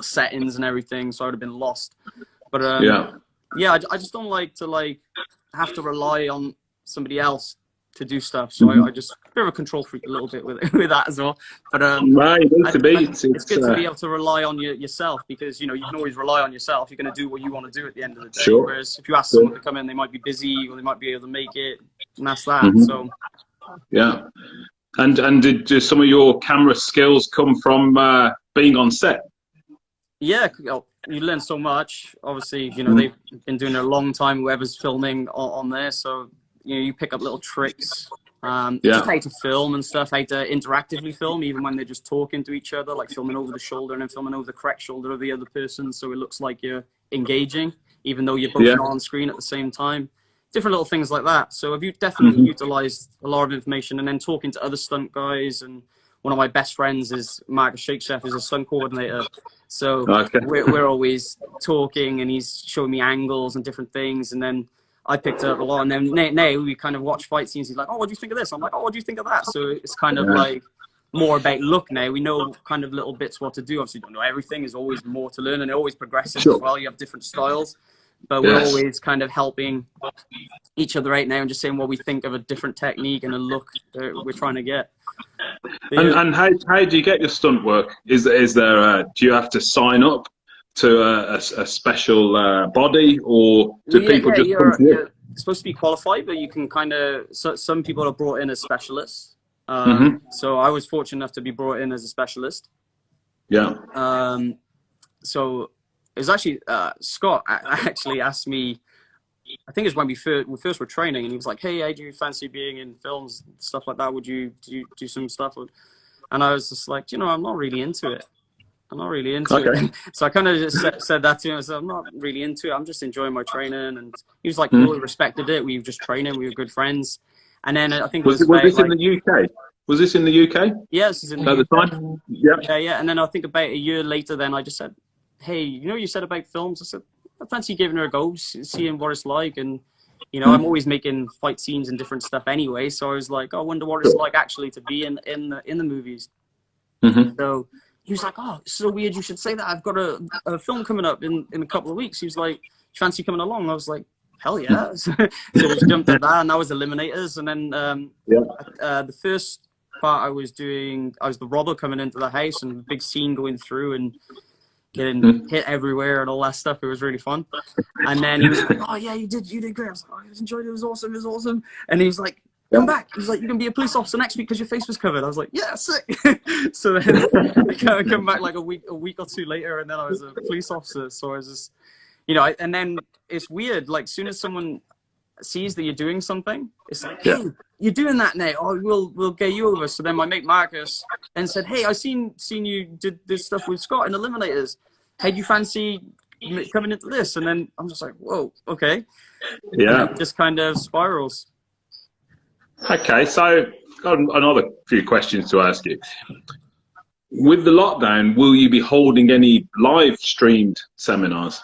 settings and everything, so I would have been lost. But yeah, I just don't like to have to rely on somebody else to do stuff. So I just a bit of a control freak a little bit with that as well. But right, it's good to be able to rely on yourself, because you know you can always rely on yourself. You're going to do what you want to do at the end of the day. Sure. Whereas if you ask someone to come in, they might be busy or they might be able to make it, and that's that. So yeah. And did some of your camera skills come from being on set? Yeah, you learn so much. Obviously, you know, they've been doing it a long time, whoever's filming on there. So, you know, you pick up little tricks, just how to film and stuff, how to interactively film, even when they're just talking to each other, like filming over the shoulder and then filming over the correct shoulder of the other person. So it looks like you're engaging, even though you're both not on screen at the same time. Different little things like that. So have you definitely utilized a lot of information, and then talking to other stunt guys. And one of my best friends is Marcus Shakechef, is a stunt coordinator. So we're always talking, and he's showing me angles and different things. And then I picked up a lot. And then now we kind of watch fight scenes. He's like, oh, what do you think of this? I'm like, oh, what do you think of that? So it's kind of like more about look now. We know kind of little bits what to do. Obviously, don't know everything. There's always more to learn, and it always progresses as well. You have different styles. But we're always kind of helping each other right now and just saying what we think of a different technique and a look that we're trying to get. And how do you get your stunt work? Is there do you have to sign up to a special body, or do people just come to you? You're supposed to be qualified, but you can kind of, some people are brought in as specialists. So I was fortunate enough to be brought in as a specialist. Yeah. So it was actually Scott actually asked me, I think it was when we first were training, and he was like, hey, do you fancy being in films, stuff like that? Would you do some stuff? And I was just like, you know, I'm not really into it. I'm not really into it. So I kind of just said that to him. I said, I'm not really into it. I'm just enjoying my training. And he was like, well, we respected it. We were just training. We were good friends. And then I think was this in the UK? Was this in the UK? Yeah, this is in the UK. At the time? Yeah. And then I think about a year later, then I just said, hey, you know, you said about films. I said, I fancy giving her a go, seeing what it's like. And, you know, I'm always making fight scenes and different stuff anyway. So I was like, oh, I wonder what it's like actually to be in the movies. So he was like, oh, it's so weird you should say that. I've got a film coming up in a couple of weeks. He was like, fancy coming along? I was like, hell yeah. So we jumped at that, and that was Eliminators. And then the first part I was the robber coming into the house, and a big scene going through and getting hit everywhere and all that stuff. It was really fun. And then he was like, oh yeah, you did great. I was like, oh, I enjoyed it. It was awesome. And he was like, come back. He was like, you can be a police officer next week because your face was covered. I was like, yeah, sick. So then I come back like a week or two later, and then I was a police officer. So I was just, you know, and then it's weird. Like, as soon as someone sees that you're doing something, it's like, hey, you're doing that now. Oh, we'll get you over. So then my mate Marcus and said, hey, I seen you did this stuff with Scott in Eliminators. Hey, do you fancy coming into this? And then I'm just like, whoa, okay. Yeah. And it just kind of spirals. Okay, so got another few questions to ask you. With the lockdown, will you be holding any live streamed seminars?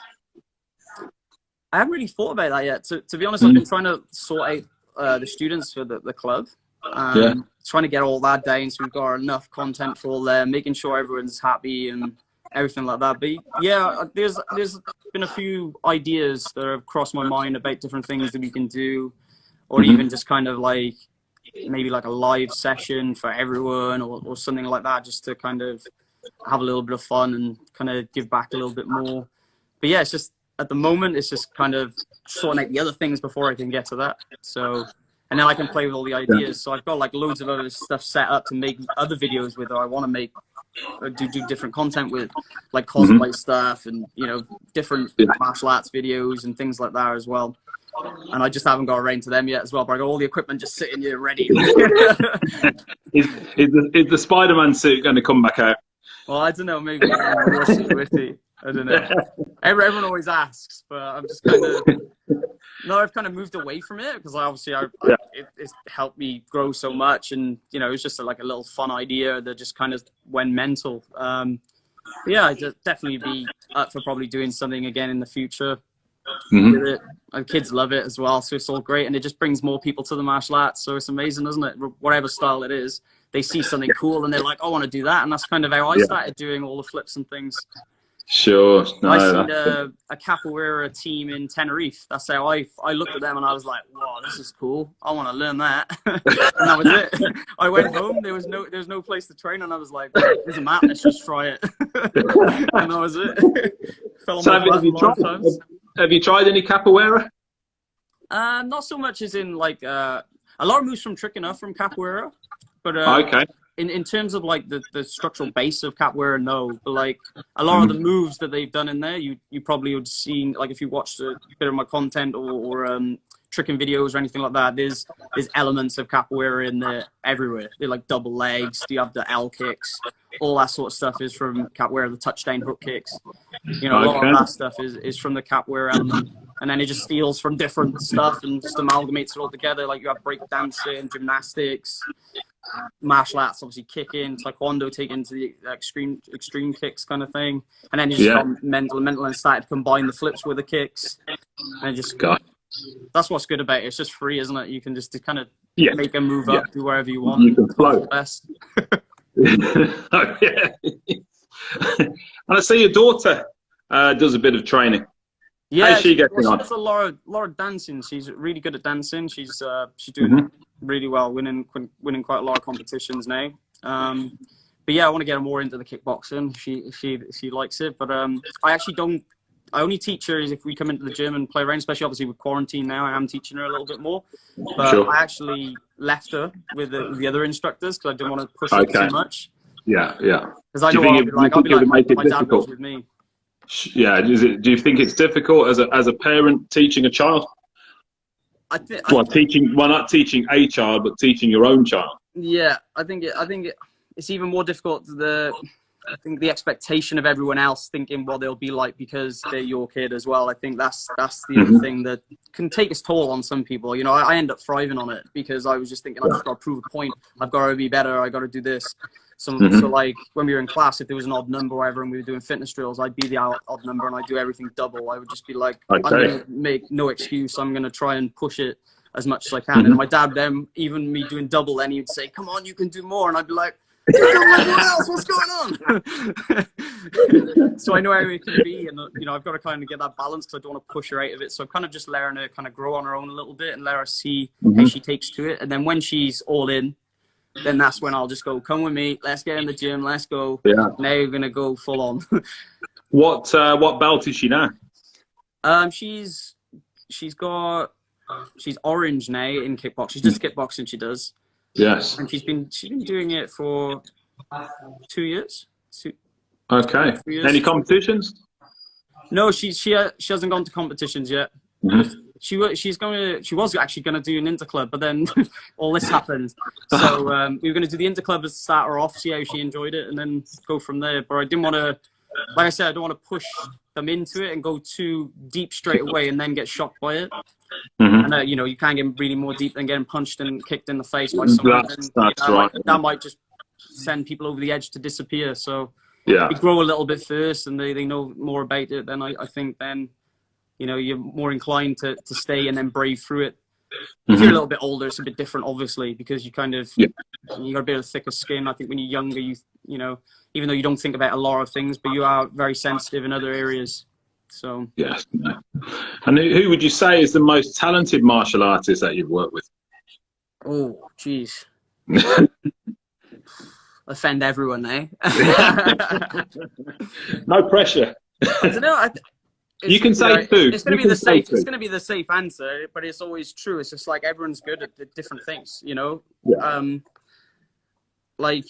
I haven't really thought about that yet. To be honest, I've been trying to sort out the students for the club. Trying to get all that down so we've got enough content for all them, making sure everyone's happy and everything like that. But yeah, there's been a few ideas that have crossed my mind about different things that we can do, or even just kind of like maybe like a live session for everyone or something like that, just to kind of have a little bit of fun and kind of give back a little bit more. But yeah, it's just at the moment it's just kind of sorting out the other things before I can get to that. So, and then I can play with all the ideas. So I've got like loads of other stuff set up to make other videos with, or I want to make or do different content with, like cosplay stuff and, you know, different martial arts videos and things like that as well. And I just haven't got around to them yet as well, but I got all the equipment just sitting here ready. Is the Spider-Man suit going to come back out? Well, I don't know, maybe. We'll see. I don't know. Everyone always asks, but I'm just kind of... No, I've kind of moved away from it because obviously it's helped me grow so much, and, you know, it was just like a little fun idea that just kind of went mental. Yeah, I'd definitely be up for probably doing something again in the future. With it. And kids love it as well, so it's all great, and it just brings more people to the martial arts, so it's amazing, isn't it? Whatever style it is, they see something cool and they're like, I want to do that, and that's kind of how I started doing all the flips and things. Sure. No, I seen a capoeira team in Tenerife. That's how I looked at them and I was like, wow, this is cool. I want to learn that. And that was it. I went home. There was no place to train, and I was like, there's a mat. Let's just try it. And that was it. Fell on so my butt a lot of times. have you tried any capoeira? Not so much as in like a lot of moves from Trickster from capoeira, but Okay. in terms of like the structural base of capoeira, no. But like a lot of the moves that they've done in there, you probably would seen, like if you watched a bit of my content or tricking videos or anything like that. There's elements of capoeira in there everywhere. They're like double legs. You have the L kicks. All that sort of stuff is from capoeira. The touchdown hook kicks. You know, a lot of that stuff is from the capoeira element. And then it just steals from different stuff and just amalgamates it all together. Like you have break dancing, gymnastics, martial arts, obviously kicking, Taekwondo taken to the extreme kicks kind of thing. And then you just got mental and started to combine the flips with the kicks. And just that's what's good about it. It's just free, isn't it? You can just kind of make a move up, do wherever you want. You can float. Best. Oh, yeah. And I see your daughter does a bit of training. Yeah, how's she getting she on? does a lot of dancing. She's really good at dancing. She's doing really well, winning quite a lot of competitions now. But yeah, I want to get her more into the kickboxing. She likes it, but I actually don't. I only teach her if we come into the gym and play around, especially obviously with quarantine now. I am teaching her a little bit more, but I actually left her with the other instructors because I didn't want to push her too much. Yeah. Because I know I'll be like my dad was with me. Yeah, do you think it's difficult as a parent teaching a child? Not teaching a child, but teaching your own child. Yeah, I think it's even more difficult. I think the expectation of everyone else thinking what they'll be like because they're your kid as well. I think that's the other thing that can take its toll on some people. You know, I end up thriving on it because I was just thinking I've just got to prove a point. I've got to be better. I got to do this. So like when we were in class, if there was an odd number or whatever and we were doing fitness drills, I'd be the odd number and I'd do everything double. I would just be like, I'm going to make no excuse. I'm going to try and push it as much as I can. And my dad then, even me doing double, then he'd say, come on, you can do more. And I'd be like, everyone else, what's going on? So I know how it can be, and you know, I've got to kind of get that balance because I don't want to push her out of it. So I'm kind of just letting her kind of grow on her own a little bit and let her see how she takes to it. And then when she's all in, then that's when I'll just go, come with me, let's get in the gym, let's go. Now we're gonna go full on. What belt is she now? She's orange now in kickboxing. She's just kickboxing. She does. Yes. And she's been doing it for 2 years. Okay. Any competitions? No, she hasn't gone to competitions yet. She was actually gonna do an interclub, but then all this happened. So we were gonna do the interclub to start her off, see how she enjoyed it, and then go from there. But I didn't want to, like I said, I don't want to push them into it and go too deep straight away and then get shocked by it. And you know, you can't get really more deep than getting punched and kicked in the face by someone. That's right. That might just send people over the edge to disappear. So yeah, they grow a little bit first and they know more about it. Then I think then, you know, you're more inclined to stay and then brave through it. If you're a little bit older, it's a bit different, obviously, because you kind of you got a bit of thicker skin. I think when you're younger, you know, even though you don't think about a lot of things, but you are very sensitive in other areas. So yes. And who would you say is the most talented martial artist that you've worked with? Oh, geez. Offend everyone, eh? No pressure. I don't know. You can say two. It's going to be the safe. It's going to be the safe answer, but it's always true. It's just like everyone's good at different things, you know. Yeah. Like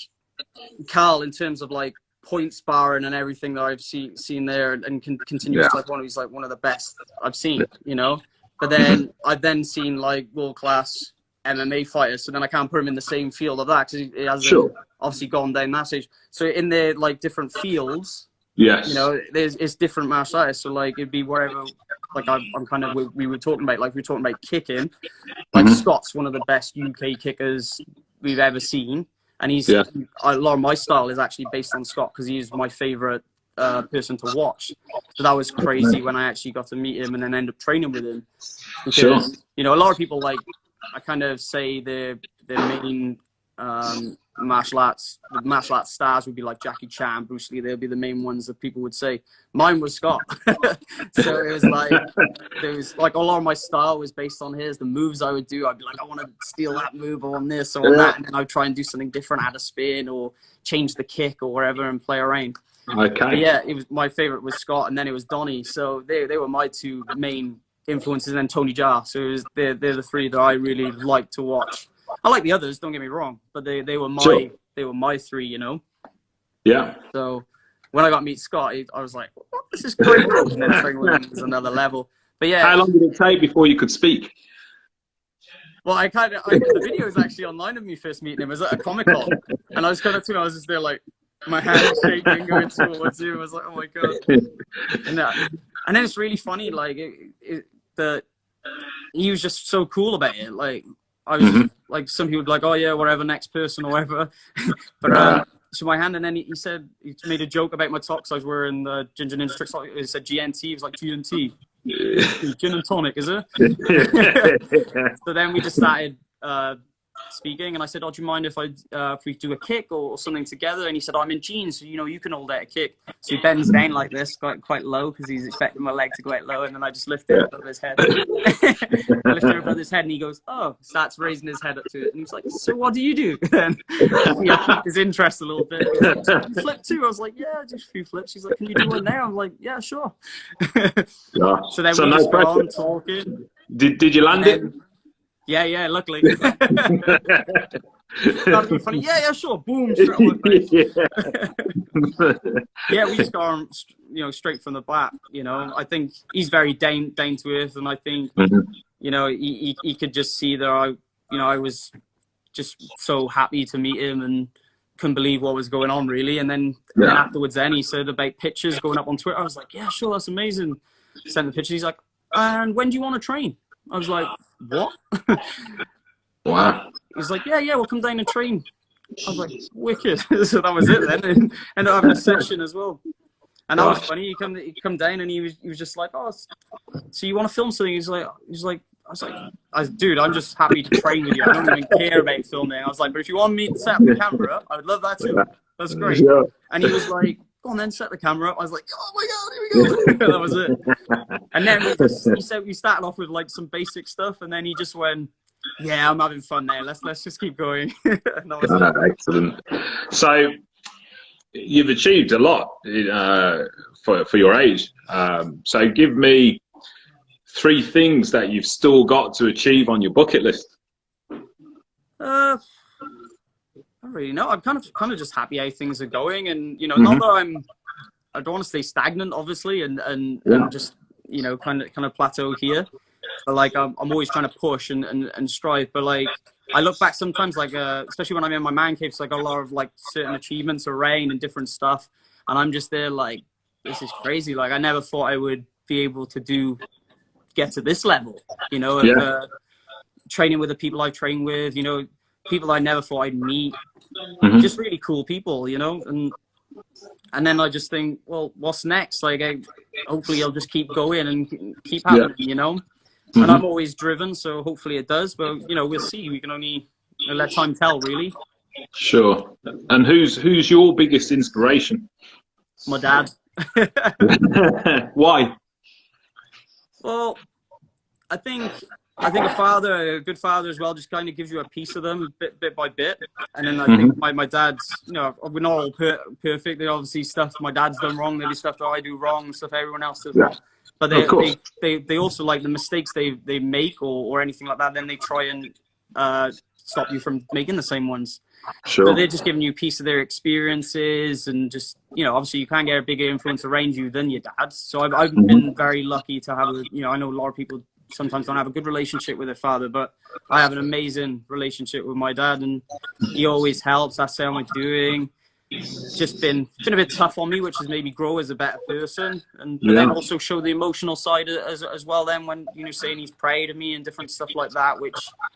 Carl, in terms of like point sparring and everything that I've seen there, and continues like he's like one of the best I've seen, you know. But then I've then seen like world class MMA fighters, so then I can't put him in the same field of that because he hasn't obviously gone down that stage. So in their like different fields. Yes. You know, it's different martial arts. So like it'd be wherever, like I'm kind of, we were talking about, like we were talking about kicking. Like Scott's one of the best UK kickers we've ever seen, and he's a lot of my style is actually based on Scott because he's my favorite person to watch. So that was crazy when I actually got to meet him and then end up training with him. Because, you know, a lot of people like I kind of say their main martial arts, the martial arts stars would be like Jackie Chan, Bruce Lee. They'll be the main ones that people would say. Mine was Scott. So it was like, there was like a lot of my style was based on his. The moves I would do, I'd be like, I want to steal that move or on this or on that, and then I'd try and do something different, add a spin or change the kick or whatever and play around. Okay. But yeah, it was my favorite was Scott, and then it was Donnie. So they were my two main influences, and then Tony Jaa. So it was, they're the three that I really like to watch. I like the others, don't get me wrong, but they were my three, you know. Yeah. So when I got to meet Scott, I was like, oh, this is great. And then training with him was another level. But yeah. How long did it take before you could speak? Well, the video is actually online of me first meeting him. It was at a Comic-Con, and I was kind of I was just there like, my hand shaking, going towards him. I was like, oh my God. And then it's really funny, like that he was just so cool about it. Like I was just, like, some people would be like, oh yeah, whatever, next person or whatever. But so my hand, and then he said, he made a joke about my talks. I was wearing the Ginger Ninja Trickster. It said GNT. He was like, GNT, gin and tonic, is it? So then we just started speaking, and I said, oh, do you mind if we do a kick or something together? And he said, I'm in jeans, so you know you can hold out a kick. So he bends down like this, quite low, because he's expecting my leg to go out low, and then I just lift it above his head. I lift it above his head, and he goes, oh, starts raising his head up to it, and he's like, so what do you do? And piqued his interest a little bit. He was like, you flip too? I was like, yeah, just a few flips. He's like, can you do one now? I'm like, yeah, sure. So then we just got on talking. Did you land it? Yeah, luckily. That'd be funny. Yeah, sure. Boom, straight on my face. Yeah, we just got on, you know, straight from the bat. You know, I think he's very down to earth, and I think, you know, he could just see that I was just so happy to meet him and couldn't believe what was going on, really. And then afterwards, he said about pictures going up on Twitter. I was like, yeah, sure, that's amazing. Sent the picture. He's like, and when do you want to train? I was like, what? Wow. He's like, yeah, we'll come down and train. I was like, wicked. So that was it then. And ended up having a session as well. And that was funny. He come down, and he was just like, oh, so you want to film something? He's like, I was like, dude, I'm just happy to train with you. I don't even care about filming. I was like, but if you want me to set up the camera, I would love that too. That's great. Yeah. And he was like, go on then, set the camera up. I was like, oh my God, here we go. That was it. And then he said we started off with like some basic stuff, and then he just went, yeah, I'm having fun now. Let's just keep going. And that was it. Excellent. So you've achieved a lot for your age. So give me 3 things that you've still got to achieve on your bucket list. I don't really know. I'm kind of just happy how things are going, and you know, not that I don't want to stay stagnant, obviously, and just, you know, kind of plateau here. But like I'm always trying to push and strive. But like I look back sometimes, like especially when I'm in my man cave, so I got a lot of like certain achievements around and different stuff, and I'm just there like, this is crazy. Like I never thought I would be able to get to this level, you know, of training with the people I train with, you know, people I never thought I'd meet, just really cool people, you know, and then I just think, well, what's next? Like, hopefully I'll just keep going and keep happening, you know, and I'm always driven, so hopefully it does, but you know, we'll see. We can only let time tell, really. Sure. And who's your biggest inspiration? My dad. Why? Well, I think a good father as well just kind of gives you a piece of them bit by bit. And then I think my dad's, you know, we're not all perfect. They obviously stuff my dad's done wrong. They do stuff that I do wrong, stuff everyone else does wrong. But they also, like, the mistakes they make or anything like that, then they try and stop you from making the same ones. Sure. So they're just giving you a piece of their experiences, and just, you know, obviously you can't get a bigger influence around you than your dad. So I've been very lucky to have, you know, I know a lot of people sometimes don't have a good relationship with their father, but I have an amazing relationship with my dad, and he always helps. That's how I'm doing. Just been a bit tough on me, which has made me grow as a better person, and then also show the emotional side as well. Then when, you know, saying he's proud of me and different stuff like that, which,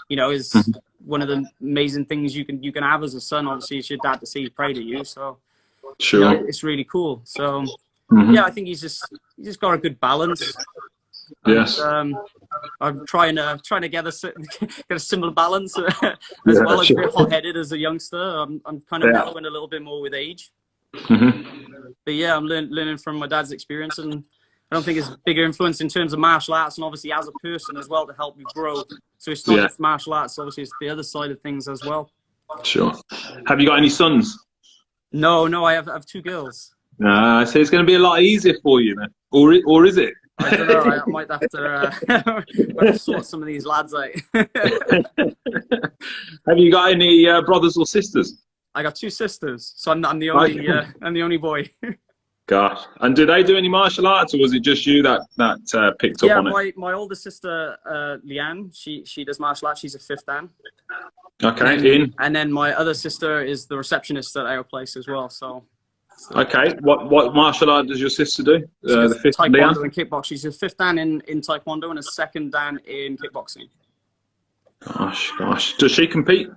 you know, is one of the amazing things you can have as a son. Obviously, it's your dad to say he's proud of you, so sure, you know, it's really cool. So yeah, I think he's just got a good balance. Yes. And, I'm trying to get a similar balance as well as a bit hot-headed as a youngster. I'm kind of mellowing a little bit more with age. But yeah, I'm learning from my dad's experience, and I don't think it's bigger influence in terms of martial arts, and obviously as a person as well to help me grow. So it's not just martial arts, obviously it's the other side of things as well. Sure. Have you got any sons? No, I have 2 girls. So it's going to be a lot easier for you then, or is it? I don't know. I might have to sort some of these lads out. Have you got any brothers or sisters? I got 2 sisters, so I'm the only I'm the only boy. Gosh. And do they do any martial arts, or was it just you that picked up on it? Yeah, my older sister, Leanne, she does martial arts. She's a 5th Dan. Okay, and then my other sister is the receptionist at our place as well. So okay, what martial art does your sister do? The 5th Taekwondo Dan? and kickboxing. She's a 5th Dan in Taekwondo and a 2nd Dan in kickboxing. Gosh. Does she compete?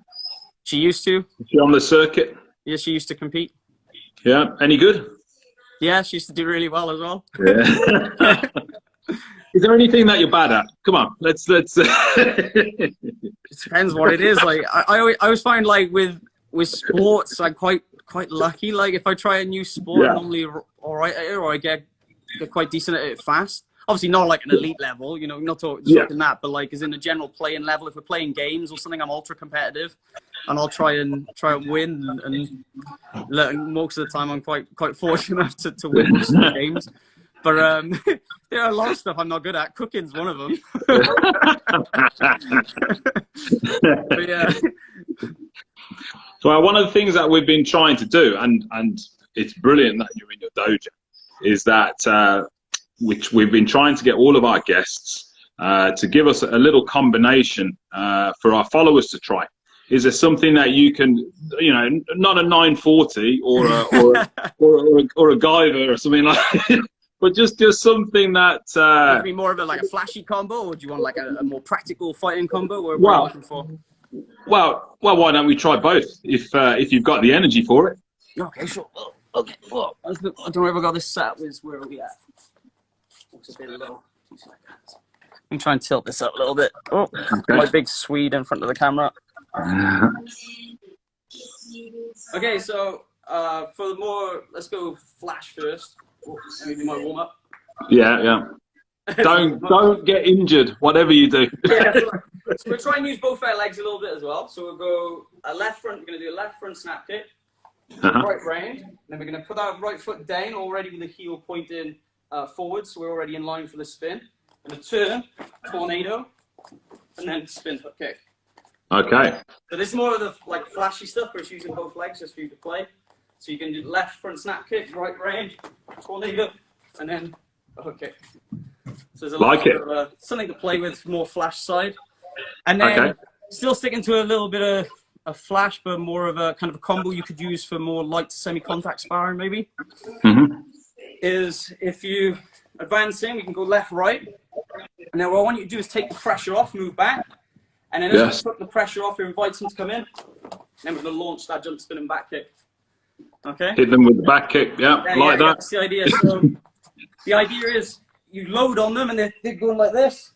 She used to. Is she on the circuit? Yeah, she used to compete. Yeah. Any good? Yeah, she used to do really well as well. Yeah. Is there anything that you're bad at? Come on, let's. It depends what it is. Like I always find like with sports, I'm quite lucky. Like if I try a new sport, I'm normally all right at it, or I get quite decent at it fast. Obviously not like an elite level, you know, not talking that, but like as in a general playing level. If we're playing games or something, I'm ultra competitive, and I'll try and win. And most of the time, I'm quite fortunate enough to win most of the games. But there are a lot of stuff I'm not good at. Cooking's one of them. But yeah. So one of the things that we've been trying to do, and it's brilliant that you're in your dojo, is that which we've been trying to get all of our guests to give us a little combination for our followers to try. Is there something that you can, you know, not a 940 or a Guyver or something like that, but just something that would be more of a flashy combo, or do you want like a more practical fighting combo? What are you looking for? Well, why don't we try both if you've got the energy for it? Okay, sure. Okay. Well, I don't know if I got this set. Where are we at? It's a bit low. 2 seconds. I'm trying to tilt this up a little bit. Oh, okay. My big Swede in front of the camera. Okay, so for the more, let's go flash first. Let me do my warm up. Yeah. Don't get injured, whatever you do. Yeah, so we'll try and use both our legs a little bit as well. So we'll go a left front. We're going to do a left front snap kick, right round. Then we're going to put our right foot down already with the heel pointing forward, so we're already in line for the spin. And a turn, tornado, and then spin hook kick. Okay. So this is more of the flashy stuff, but it's using both legs just for you to play. So you can do left front snap kick, right round, tornado, and then a hook kick. So there's a lot of something to play with, more flash side. And then still sticking to a little bit of a flash, but more of a kind of a combo you could use for more light semi-contact sparring maybe. Is if you advance in, we can go left, right. And then what I want you to do is take the pressure off, move back. And then as we put the pressure off, it invites them to come in. And then we're going to launch that jump spin and back kick. Okay? Hit them with the back kick, that. That's the idea. So the idea is you load on them and they're going like this.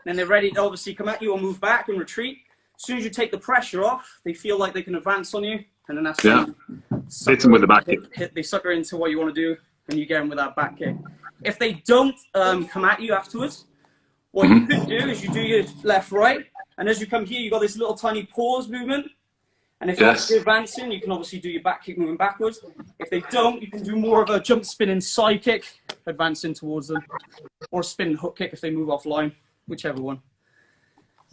And they're ready to obviously come at you or move back and retreat. As soon as you take the pressure off, they feel like they can advance on you. And then that's hit them with the back kick. They sucker into what you want to do and you get them with that back kick. If they don't come at you afterwards, what you could do is you do your left, right. And as you come here, you've got this little tiny pause movement. And if you're advancing, you can obviously do your back kick moving backwards. If they don't, you can do more of a jump spinning side kick, advancing towards them. Or a spin hook kick if they move offline, whichever one.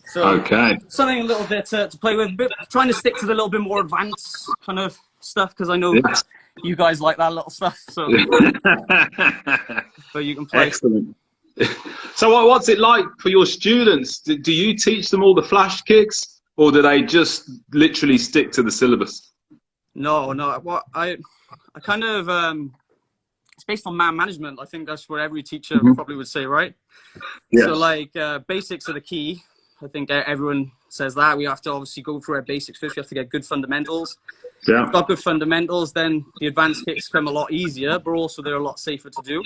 So something a little bit to play with. But trying to stick to the little bit more advanced kind of stuff, because I know you guys like that little stuff. So, so you can play. Excellent. So what's it like for your students? Do you teach them all the flash kicks, or do they just literally stick to the syllabus? No. What I kind of it's based on man management. I think that's what every teacher probably would say, right? Yes. So basics are the key. I think everyone says that. We have to obviously go through our basics first. We have to get good fundamentals. Yeah. If we've got good fundamentals, then the advanced kicks come a lot easier, but also they're a lot safer to do.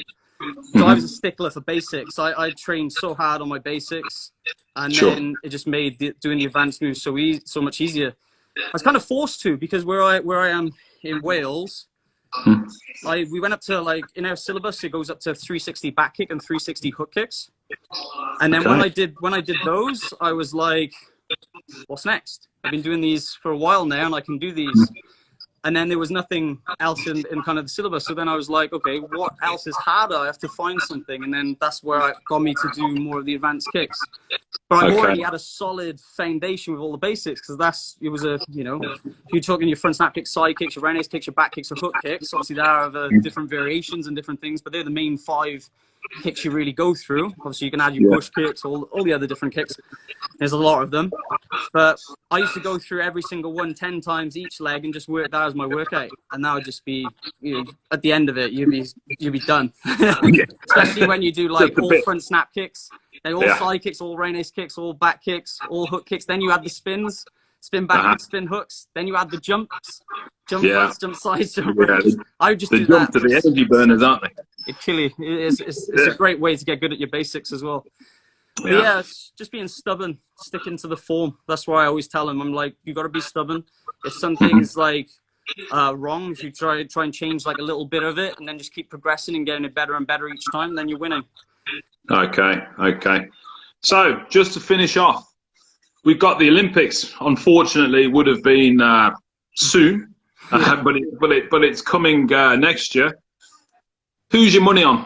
So I was a stickler for basics. I trained so hard on my basics. and Sure. then it just made doing the advanced moves so much easier. I was kind of forced to, because where I am in Wales, we went up to, like, in our syllabus it goes up to 360 back kick and 360 hook kicks, and then when I did those, I was like, what's next? I've been doing these for a while now and I can do these. And then there was nothing else in kind of the syllabus. So then I was like, okay, what else is harder? I have to find something. And then that's where it got me to do more of the advanced kicks. But I've already had a solid foundation with all the basics, because it was a, you know, if you're talking your front snap kicks, side kicks, your round ace kicks, your back kicks, or hook kicks, obviously there are different variations and different things, but they're the main 5 kicks you really go through. Obviously you can add your push kicks, all the other different kicks. There's a lot of them. But I used to go through every single one 10 times each leg and just work that as my workout. And that would just be, you know, at the end of it, you'd be done. Especially when you do like all front snap kicks, and all side kicks, all round ace kicks, all back kicks, all hook kicks. Then you add the spins, spin back, spin hooks. Then you add the jumps, jump fronts, jump sides, jump fronts. I would just do that. The energy burners, aren't they? It clearly it's a great way to get good at your basics as well. But yeah, it's just being stubborn, sticking to the form. That's why I always tell them, I'm like, you got to be stubborn. If something's like wrong, if you try and change like a little bit of it, and then just keep progressing and getting it better and better each time, then you're winning. Okay. So just to finish off, we've got the Olympics. Unfortunately, would have been soon, but it's coming next year. Who's your money on?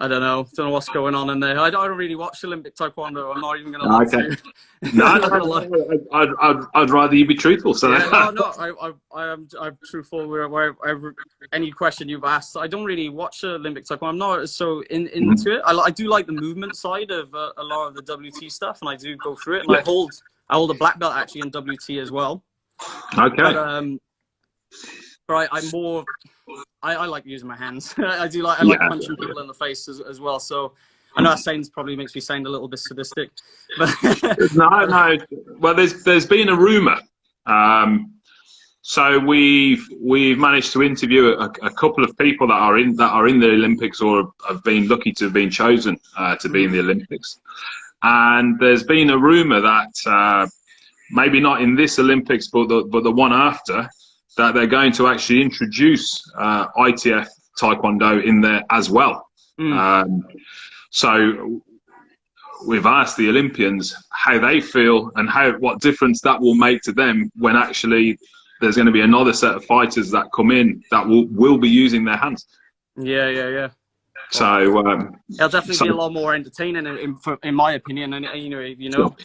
I don't know what's going on in there. I don't really watch Olympic Taekwondo. I'm not even going to lie to you. No, I'd rather you be truthful. So I'm truthful. Any question you've asked, I don't really watch Olympic Taekwondo. I'm not so into it. I do like the movement side of a lot of the WT stuff, and I do go through it. And I hold a black belt actually in WT as well. Okay. But I'm more. I like using my hands. I like punching people in the face as well. So I know that probably makes me sound a little bit sadistic, but no. Well, there's been a rumor. So we've managed to interview a couple of people that are in the Olympics, or have been lucky to have been chosen to be in the Olympics. And there's been a rumor that maybe not in this Olympics, but the one after, that they're going to actually introduce ITF Taekwondo in there as well. So we've asked the Olympians how they feel and what difference that will make to them when actually there's going to be another set of fighters that come in that will be using their hands. Yeah. So it'll definitely be a lot more entertaining, in my opinion. And you know. Sure.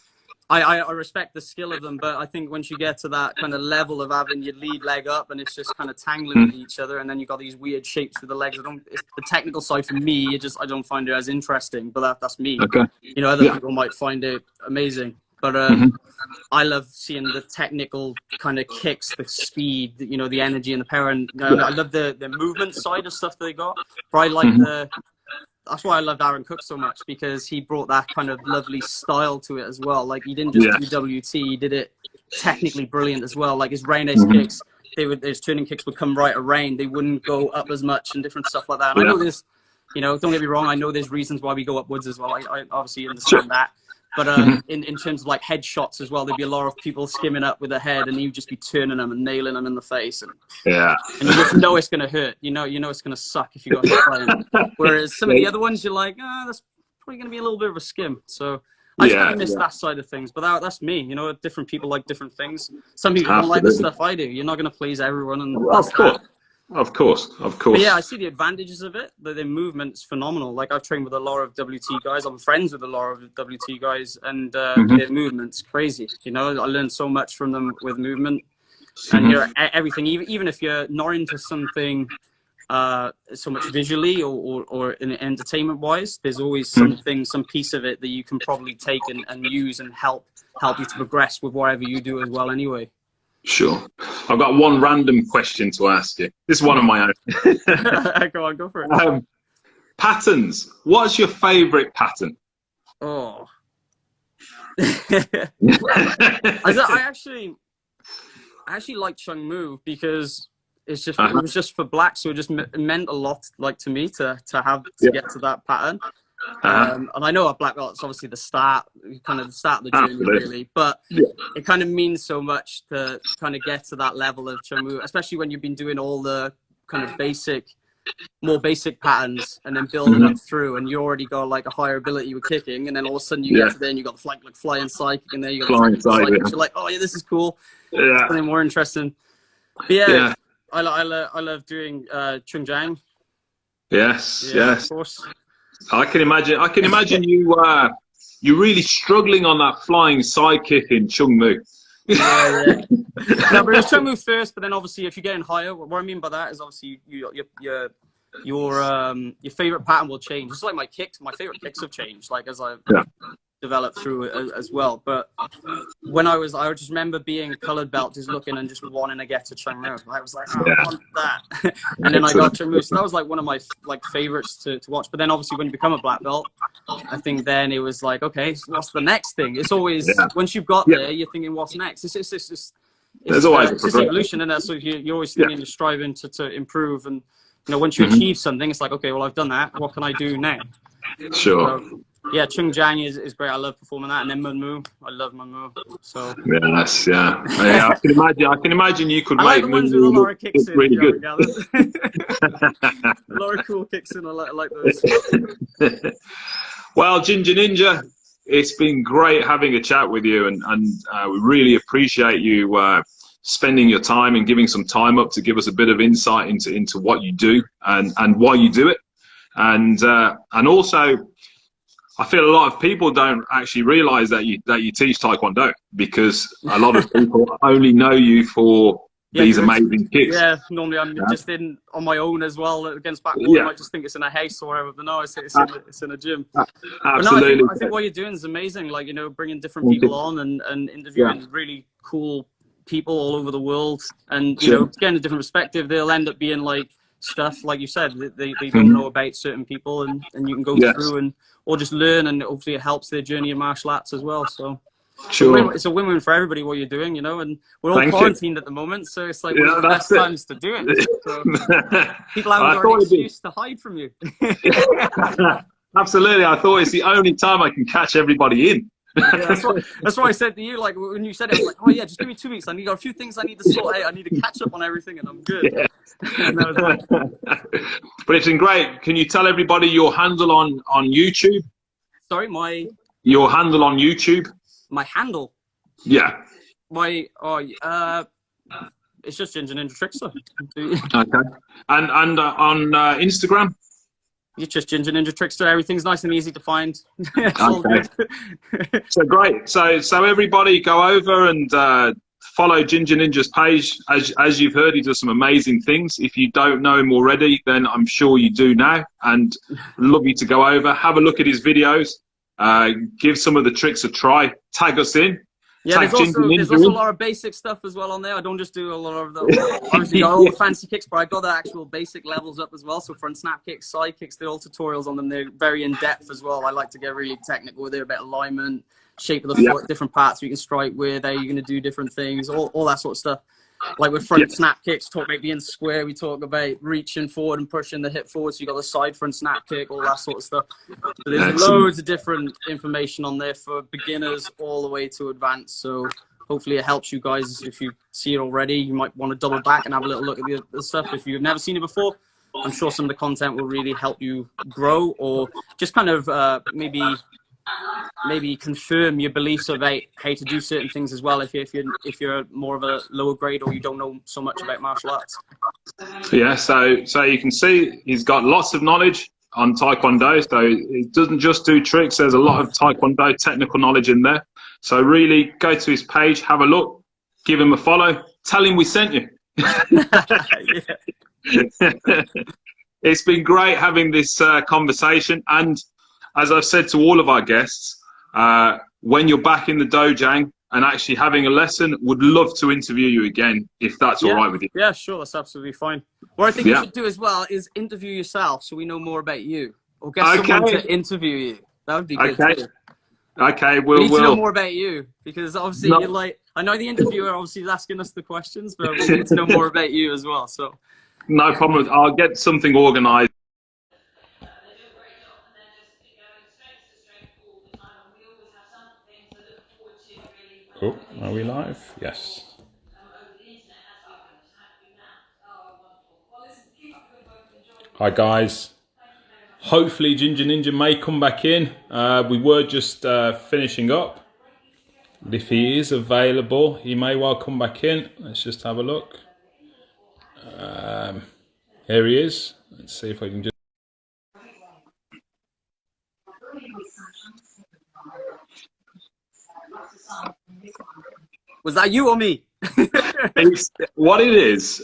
I respect the skill of them, but I think once you get to that kind of level of having your lead leg up and it's just kind of tangling with each other, and then you've got these weird shapes with the legs. It's the technical side for me. I don't find it as interesting, but that's me. Okay. You know, other people might find it amazing, but I love seeing the technical kind of kicks, the speed, you know, the energy and the power, and I love the movement side of stuff they got. But I like that's why I loved Aaron Cook so much, because he brought that kind of lovely style to it as well. Like, he didn't just do WT, he did it technically brilliant as well. Like his round ace kicks, his turning kicks would come right around. They wouldn't go up as much and different stuff like that. And I know there's, you know, don't get me wrong, I know there's reasons why we go upwards as well. I obviously understand that. But in terms of like headshots as well, there'd be a lot of people skimming up with a head, and you'd just be turning them and nailing them in the face. And you just know it's going to hurt. You know it's going to suck if you got hit by them. Whereas some of the other ones, you're like, that's probably going to be a little bit of a skim. So I just kind of miss that side of things. But that's me. You know, different people like different things. Some people don't like the stuff I do. You're not going to please everyone. And that's that. Of course. But yeah, I see the advantages of it. Their movement's phenomenal. Like, I've trained with a lot of WT guys. I'm friends with a lot of WT guys, and their movement's crazy. You know, I learned so much from them with movement, and everything. Even if you're not into something so much visually or in entertainment wise, there's always something, some piece of it that you can probably take and use and help you to progress with whatever you do as well. Anyway. Sure. I've got one random question to ask you. This is one of my own. Go for it. Patterns. What's your favourite pattern? Oh. I actually like Chung Mu, because it was just for black, so it just meant a lot, like, to me to get to that pattern. And I know a black belt's obviously the start, kind of the start of the journey, really, but it kind of means so much to kind of get to that level of Chung Wu, especially when you've been doing all the kind of more basic patterns and then building up through, and you already got like a higher ability with kicking, and then all of a sudden you get to there and you got the flying side kick, and there you got the side kick. You're like, oh yeah, this is cool. It's something more interesting. But yeah. I love doing Chung Jang. Yes. Of course. I can imagine you really struggling on that flying side kick in Chung Mu. Yeah. No, but it was Chung Mu first, but then obviously if you're getting higher, what I mean by that is obviously your favorite pattern will change. It's like my favorite kicks have changed, like as I've developed through it as well. But when I just remember being colored belt, just looking and just wanting to get to Chung Mu. I was like, oh, I want that. And then I got Chung Mu, so that was like one of my favorites to watch. But then obviously when you become a black belt, I think then it was like, okay, so what's the next thing? It's always once you've got there, you're thinking, what's next? There's always it's evolution, and that's so you're always thinking, you're striving to improve. And once you achieve something, it's like, okay, well, I've done that. What can I do now? Sure. So, yeah, Chung Jang is great. I love performing that, and then Mun Mu. I love Mun Mu. So I can imagine you could make Mun Mu with a lot of kicks in, really good. A lot of cool kicks in. I like those. Well, Ginger Ninja, it's been great having a chat with you, and we really appreciate you spending your time and giving some time up to give us a bit of insight into what you do and why you do it, and also. I feel a lot of people don't actually realize that you teach Taekwondo, because a lot of people only know you for these amazing kicks. Yeah, normally I'm just on my own as well against backboard. I might just think it's in a house or whatever, but no, it's in a gym. Absolutely. No, I think what you're doing is amazing. Like, bringing different people on and interviewing really cool people all over the world, and getting a different perspective. They'll end up being like stuff, like you said, they don't know about certain people, and you can go through or just learn, and hopefully it helps their journey in martial arts as well. So it's a win-win for everybody what you're doing, and we're all quarantined at the moment, so it's like one of the best times to do it. So people haven't got an excuse to hide from you. Absolutely. I thought it's the only time I can catch everybody in. That's what I said to you. Like when you said it, I was like, oh yeah, just give me 2 weeks. I got a few things I need to sort out. I need to catch up on everything, and I'm good. But it's been great. Can you tell everybody your handle on YouTube? Sorry, your handle on YouTube. My handle. Yeah. It's just Ginger Ninja Trickster. Okay. And on Instagram. It's just Ginger Ninja Trickster. Everything's nice and easy to find. All good. So great. So everybody go over and follow Ginger Ninja's page. As you've heard, he does some amazing things. If you don't know him already, then I'm sure you do now. And love you to go over, have a look at his videos, give some of the tricks a try, tag us in. Yeah, there's also a lot of basic stuff as well on there. I don't just do a lot of the, obviously got all the fancy kicks, but I got the actual basic levels up as well. So front snap kicks, side kicks, they're all tutorials on them. They're very in depth as well. I like to get really technical with it, a bit of alignment, shape of the foot, different parts you can strike with, how you're going to do different things, all that sort of stuff. Like with front snap kicks, talk about being square. We talk about reaching forward and pushing the hip forward. So you got the side front snap kick, all that sort of stuff. So there's loads of different information on there for beginners all the way to advanced. So hopefully it helps you guys. If you see it already, you might want to double back and have a little look at the stuff. If you've never seen it before, I'm sure some of the content will really help you grow, or just kind of maybe confirm your beliefs about how to do certain things as well, if you're more of a lower grade or you don't know so much about martial arts. Yeah, so you can see he's got lots of knowledge on Taekwondo. So he doesn't just do tricks. There's a lot of Taekwondo technical knowledge in there. So really go to his page, have a look, give him a follow, tell him we sent you. It's been great having this conversation, and as I've said to all of our guests, when you're back in the dojo and actually having a lesson, would love to interview you again, if that's all right with you. Yeah, sure, that's absolutely fine. What I think you should do as well is interview yourself, so we know more about you, or get someone to interview you. That would be good too. Okay, we need to know more about you, because obviously you're like, I know the interviewer obviously is asking us the questions, but we need to know more about you as well. So no problem. I'll get something organised. Oh, are we live? Yes. Hi guys. Hopefully Ginger Ninja may come back in. We were just finishing up. But if he is available, he may well come back in. Let's just have a look. Here he is. Let's see if I can just... Was that you or me? It's what it is.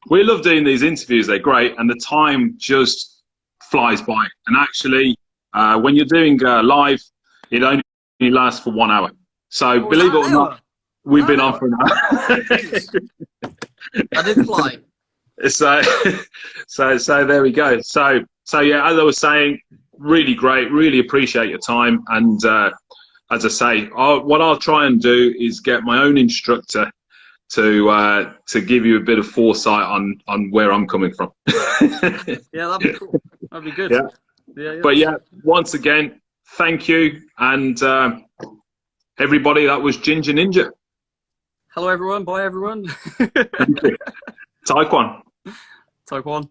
We love doing these interviews. They're great, and the time just flies by. And actually, when you're doing live, it only lasts for 1 hour. So believe it or not, we've been on for an hour. I did fly. So there we go. So yeah, as I was saying, really great. Really appreciate your time. And as I say, what I'll try and do is get my own instructor to give you a bit of foresight on where I'm coming from. Yeah, that'd be cool. That'd be good. Yeah. But yeah, once again, thank you, and everybody. That was Ginger Ninja. Hello, everyone. Bye, everyone. Thank you. Taekwondo. Taekwondo.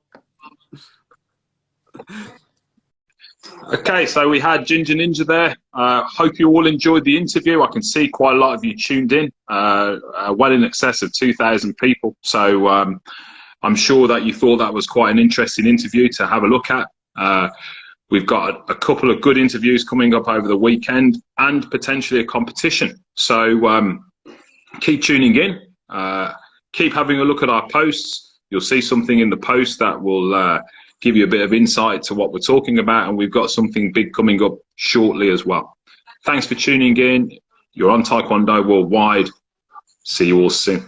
Okay, so we had Ginger Ninja there. Hope you all enjoyed the interview. I can see quite a lot of you tuned in, well in excess of 2,000 people. So I'm sure that you thought that was quite an interesting interview to have a look at. We've got a couple of good interviews coming up over the weekend and potentially a competition. So keep tuning in. Keep having a look at our posts. You'll see something in the post that will give you a bit of insight to what we're talking about, and we've got something big coming up shortly as well. Thanks for tuning in. You're on Taekwondo Worldwide. See you all soon.